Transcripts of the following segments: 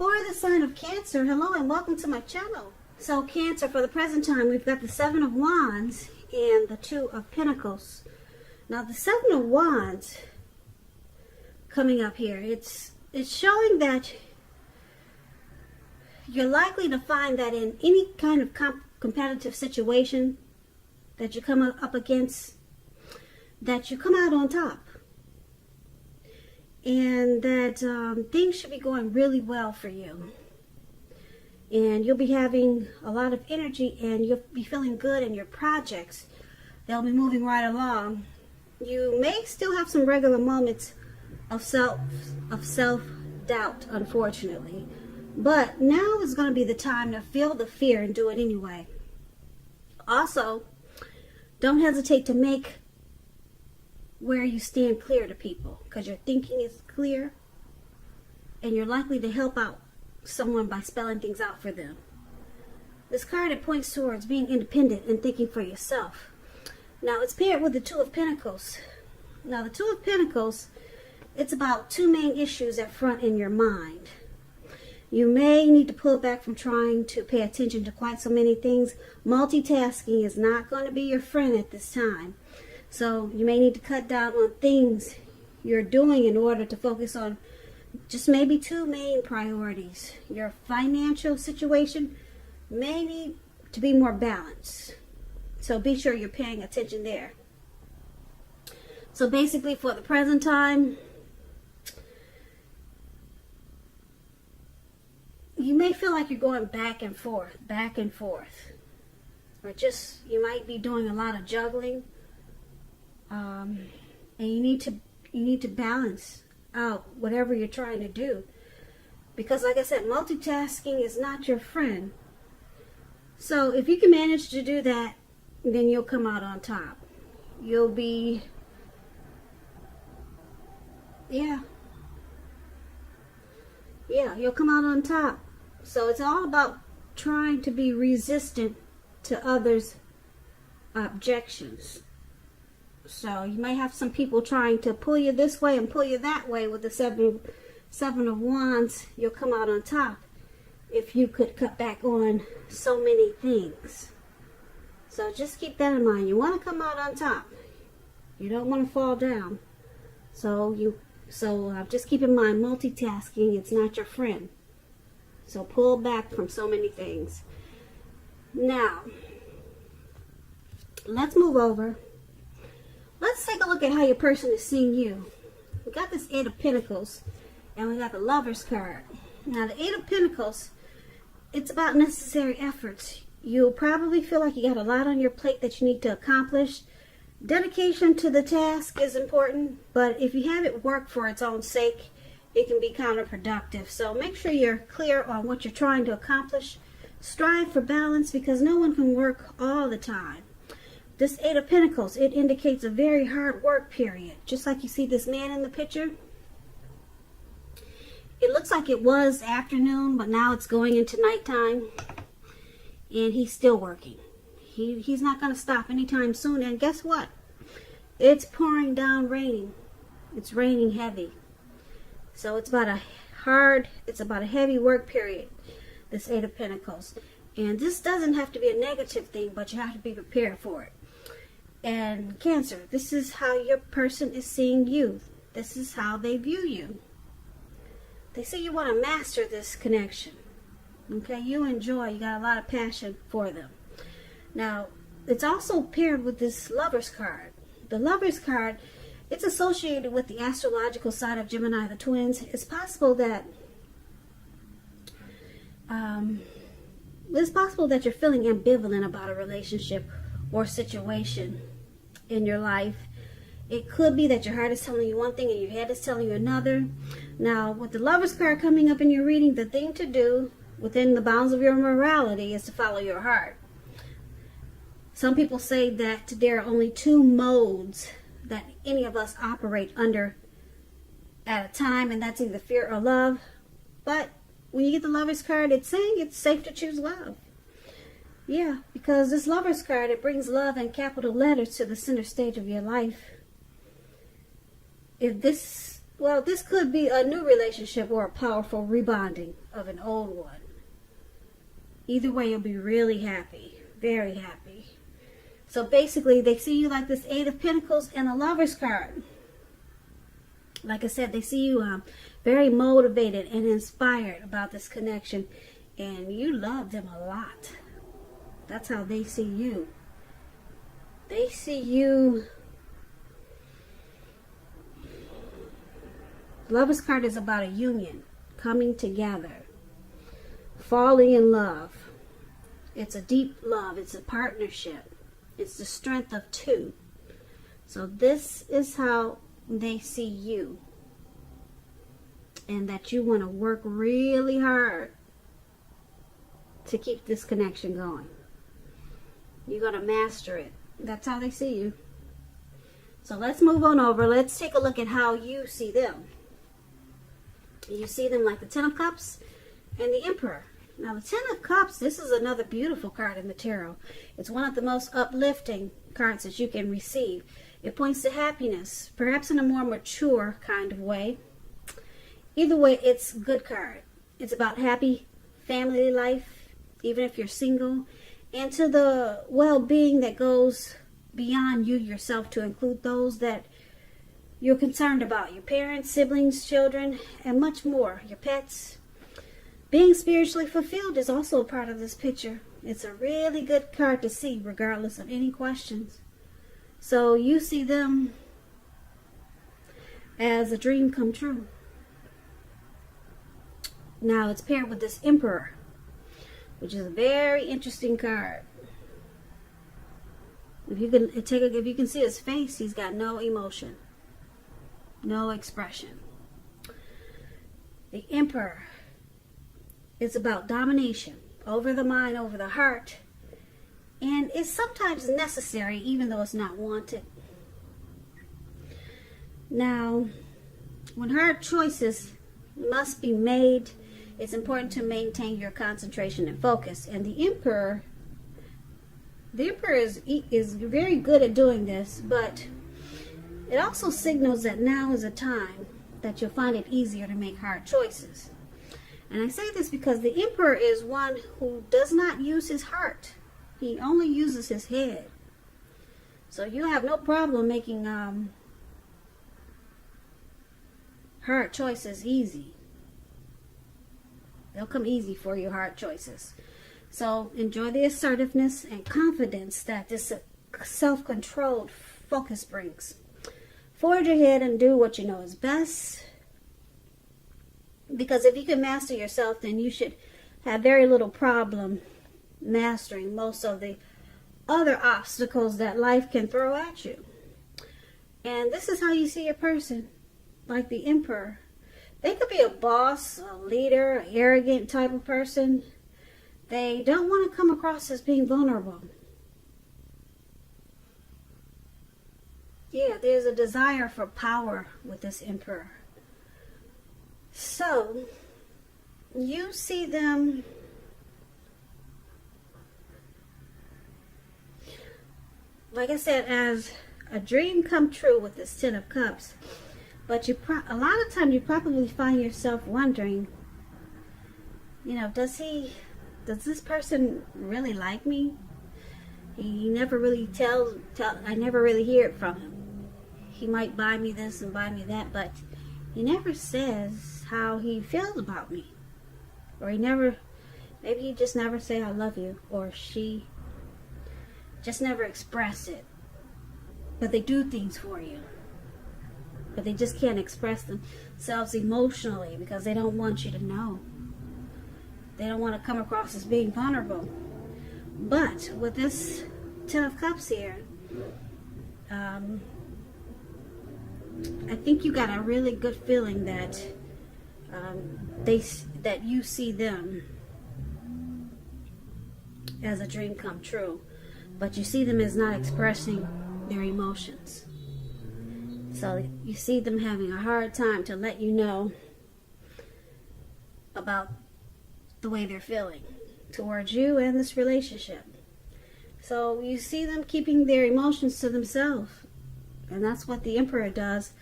For the sign of Cancer, hello and welcome to my channel. So Cancer, for the present time, we've got the Seven of Wands and the Two of Pentacles. Now the Seven of Wands coming up here, it's showing that you're likely to find that in any kind of competitive situation that you come up against, that you come out on top. And that things should be going really well for you. And you'll be having a lot of energy and you'll be feeling good in your projects. They'll be moving right along. You may still have some regular moments of self-doubt, unfortunately. But now is going to be the time to feel the fear and do it anyway. Also, don't hesitate to make where you stand clear to people, because your thinking is clear and you're likely to help out someone by spelling things out for them. This card, it points towards being independent and thinking for yourself. Now it's paired with the Two of Pentacles. Now the Two of Pentacles, it's about two main issues at front in your mind. You may need to pull back from trying to pay attention to quite so many things. Multitasking is not going to be your friend at this time. So you may need to cut down on things you're doing in order to focus on just maybe two main priorities. Your financial situation may need to be more balanced. So be sure you're paying attention there. So basically for the present time, you may feel like you're going back and forth. Or just, you might be doing a lot of juggling. And you need to balance out whatever you're trying to do, because like I said, multitasking is not your friend. So if you can manage to do that, then you'll come out on top. You'll come out on top. So it's all about trying to be resistant to others' objections. So you may have some people trying to pull you this way and pull you that way with the Seven of Wands. You'll come out on top if you could cut back on so many things. So just keep that in mind. You want to come out on top. You don't want to fall down. So just keep in mind, multitasking, it's not your friend. So pull back from so many things. Now, let's move over. Let's take a look at how your person is seeing you. We got this Eight of Pentacles and we got the Lovers card. Now the Eight of Pentacles, it's about necessary efforts. You'll probably feel like you got a lot on your plate that you need to accomplish. Dedication to the task is important, but if you have it work for its own sake, it can be counterproductive. So make sure you're clear on what you're trying to accomplish. Strive for balance, because no one can work all the time. This Eight of Pentacles, it indicates a very hard work period. Just like you see this man in the picture. It looks like it was afternoon, but now it's going into nighttime. And he's still working. He's not going to stop anytime soon. And guess what? It's pouring down raining. It's raining heavy. So it's about a heavy work period, this Eight of Pentacles. And this doesn't have to be a negative thing, but you have to be prepared for it. And Cancer, this is how your person is seeing you. This is how they view you. They say you want to master this connection. Okay, you enjoy, you got a lot of passion for them. Now, it's also paired with this Lovers card. The Lovers card, it's associated with the astrological side of Gemini, the twins. It's possible that you're feeling ambivalent about a relationship or situation in your life. It could be that your heart is telling you one thing and your head is telling you another. Now, with the Lovers card coming up in your reading, the thing to do within the bounds of your morality is to follow your heart. Some people say that there are only two modes that any of us operate under at a time, and that's either fear or love. But when you get the Lovers card, it's saying it's safe to choose love. Yeah, because this Lovers card, it brings love in capital letters to the center stage of your life. If this Well, this could be a new relationship or a powerful rebonding of an old one. Either way, you'll be really happy. Very happy. So basically, they see you like this Eight of Pentacles and a Lover's card. Like I said, they see you very motivated and inspired about this connection. And you love them a lot. That's how they see you. They see you. Lover's card is about a union, coming together, falling in love. It's a deep love. It's a partnership. It's the strength of two. So this is how they see you. And that you want to work really hard to keep this connection going. You're going to master it. That's how they see you. So let's move on over. Let's take a look at how you see them. You see them like the Ten of Cups and the Emperor. Now the Ten of Cups, this is another beautiful card in the tarot. It's one of the most uplifting cards that you can receive. It points to happiness, perhaps in a more mature kind of way. Either way, it's a good card. It's about happy family life, even if you're single, and to the well-being that goes beyond you yourself to include those that you're concerned about, your parents, siblings, children, and much more, your pets. Being spiritually fulfilled is also a part of this picture. It's a really good card to see regardless of any questions. So you see them as a dream come true. Now it's paired with this Emperor, which is a very interesting card. If you can see his face, he's got no emotion, no expression. The Emperor is about domination over the mind, over the heart, and it's sometimes necessary even though it's not wanted. Now, when hard choices must be made, it's important to maintain your concentration and focus. And the Emperor is very good at doing this, but it also signals that now is a time that you'll find it easier to make hard choices. And I say this because the Emperor is one who does not use his heart. He only uses his head. So you have no problem making hard choices easy. They'll come easy for you, hard choices. So enjoy the assertiveness and confidence that this self-controlled focus brings. Forge ahead and do what you know is best. Because if you can master yourself, then you should have very little problem mastering most of the other obstacles that life can throw at you. And this is how you see a person, like the Emperor. They could be a boss, a leader, an arrogant type of person. They don't want to come across as being vulnerable. Yeah, there's a desire for power with this Emperor. So, you see them like I said, as a dream come true with this Ten of Cups. But a lot of times you probably find yourself wondering, you know, does this person really like me? He never really I never really hear it from him. He might buy me this and buy me that, but he never says how he feels about me. Or maybe he just never say I love you, or she just never express it. But they do things for you. But they just can't express themselves emotionally because they don't want you to know. They don't want to come across as being vulnerable. But with this Ten of Cups here, I think you got a really good feeling that that you see them as a dream come true, but you see them as not expressing their emotions. So you see them having a hard time to let you know about the way they're feeling towards you and this relationship. So you see them keeping their emotions to themselves. And that's what the Emperor does.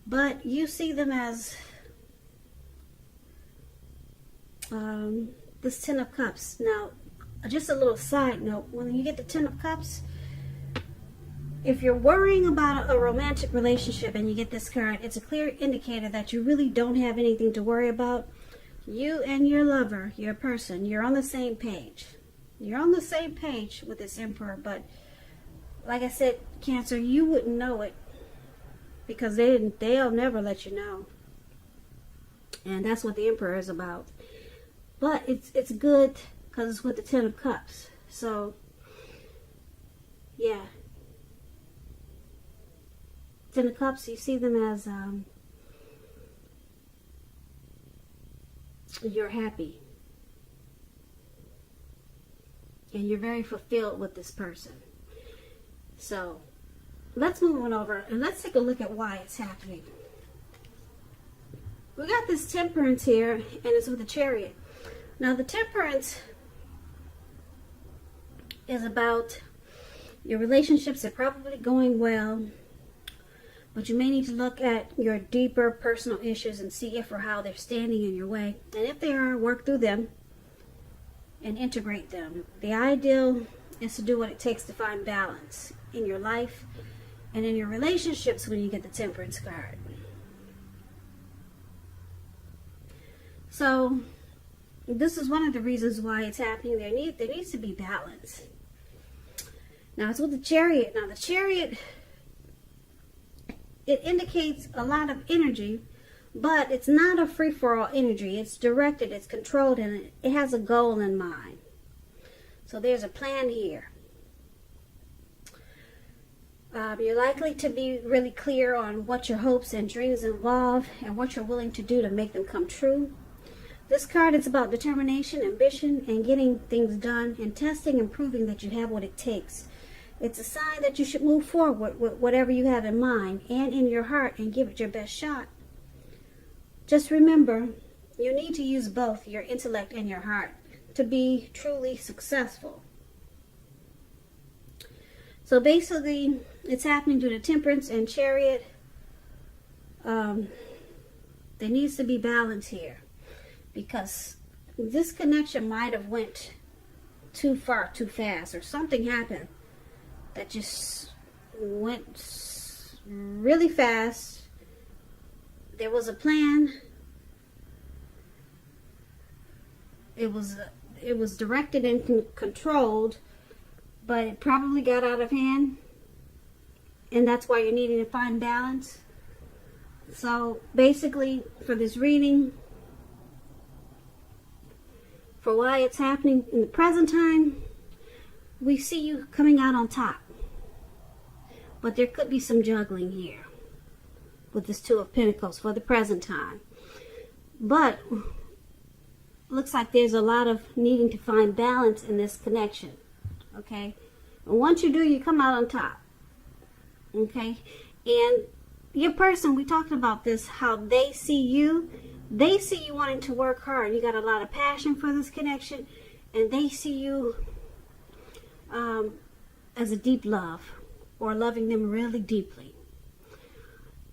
But you see them as this Ten of Cups. Now, just a little side note, when you get the Ten of Cups, if you're worrying about a romantic relationship and you get this card, it's a clear indicator that you really don't have anything to worry about. You and your lover, your person, you're on the same page. You're on the same page with this Emperor, but like I said, Cancer, you wouldn't know it because they'll never let you know. And that's what the Emperor is about. But it's good because it's with the Ten of Cups. So, yeah. Ten of Cups, you see them as you're happy. And you're very fulfilled with this person. So, let's move on over and let's take a look at why it's happening. We got this Temperance here, and it's with the Chariot. Now, the Temperance is about your relationships are probably going well, but you may need to look at your deeper personal issues and see if or how they're standing in your way. And if they are, work through them and integrate them. The ideal is to do what it takes to find balance in your life and in your relationships when you get the Temperance card. So, this is one of the reasons why it's happening. There needs to be balance. Now, it's with the Chariot. Now, the Chariot, it indicates a lot of energy, but it's not a free-for-all energy. It's directed, it's controlled, and it has a goal in mind. So there's a plan here. You're likely to be really clear on what your hopes and dreams involve and what you're willing to do to make them come true. This card is about determination, ambition, and getting things done, and testing and proving that you have what it takes. It's a sign that you should move forward with whatever you have in mind and in your heart and give it your best shot. Just remember, you need to use both your intellect and your heart to be truly successful. So basically, it's happening to the Temperance and Chariot. There needs to be balance here because this connection might have went too far, too fast, or something happened that just went really fast. There was a plan. It was directed and controlled, but it probably got out of hand, and that's why you're needing to find balance. So basically, for this reading, for why it's happening in the present time, we see you coming out on top. But there could be some juggling here with this Two of Pentacles for the present time. But looks like there's a lot of needing to find balance in this connection. Okay? And once you do, you come out on top. Okay? And your person, we talked about this, how they see you wanting to work hard. You got a lot of passion for this connection, and they see you as a deep love, or loving them really deeply.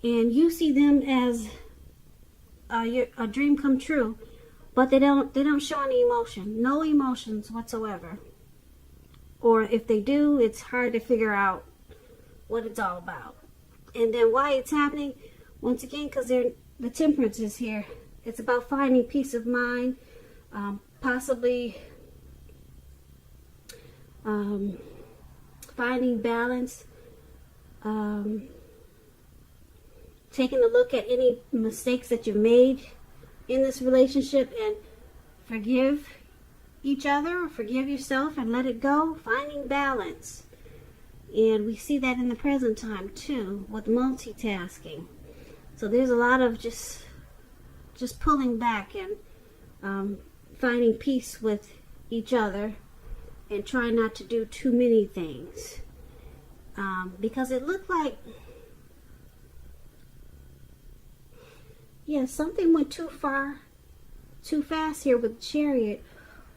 And you see them as a dream come true, but they don't show any emotion, no emotions whatsoever. Or if they do, it's hard to figure out what it's all about. And then why it's happening, once again, because the Temperance is here. It's about finding peace of mind, possibly finding balance, taking a look at any mistakes that you've made in this relationship and forgive each other, or forgive yourself and let it go, finding balance. And we see that in the present time too, with multitasking. So there's a lot of just pulling back and finding peace with each other and trying not to do too many things. Because it looked like, something went too far, too fast here with the Chariot.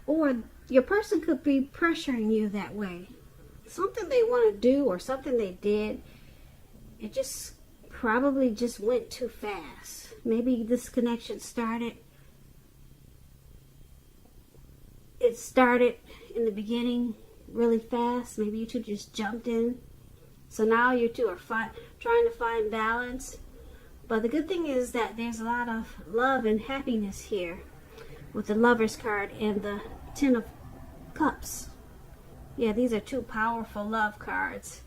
Or your person could be pressuring you that way. Something they want to do or something they did, it just probably just went too fast. Maybe this connection started in the beginning really fast. Maybe you two just jumped in. So now you two are trying to find balance. But the good thing is that there's a lot of love and happiness here with the Lover's card and the Ten of Cups. Yeah, these are two powerful love cards.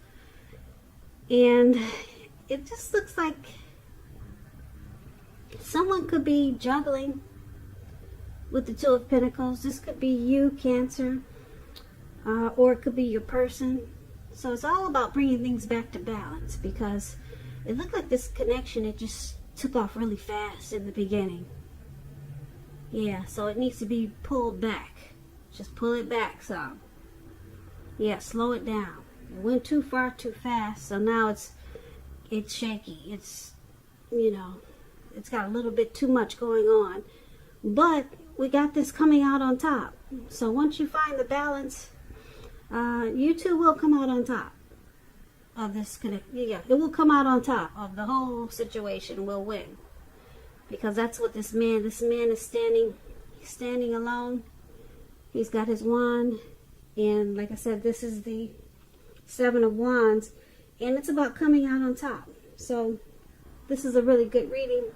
And it just looks like someone could be juggling with the Two of Pentacles. This could be you, Cancer, or it could be your person. So it's all about bringing things back to balance, because it looked like this connection, it just took off really fast in the beginning. Yeah, so it needs to be pulled back. Just pull it back some. Yeah, slow it down. It went too far too fast, so now it's shaky. It's, it's got a little bit too much going on. But we got this coming out on top. So once you find the balance, you two will come out on top of this connect. Yeah, it will come out on top of the whole situation. Will win, because that's what this man is standing. He's standing alone. He's got his wand, and like I said, this is the Seven of Wands, and it's about coming out on top. So this is a really good reading.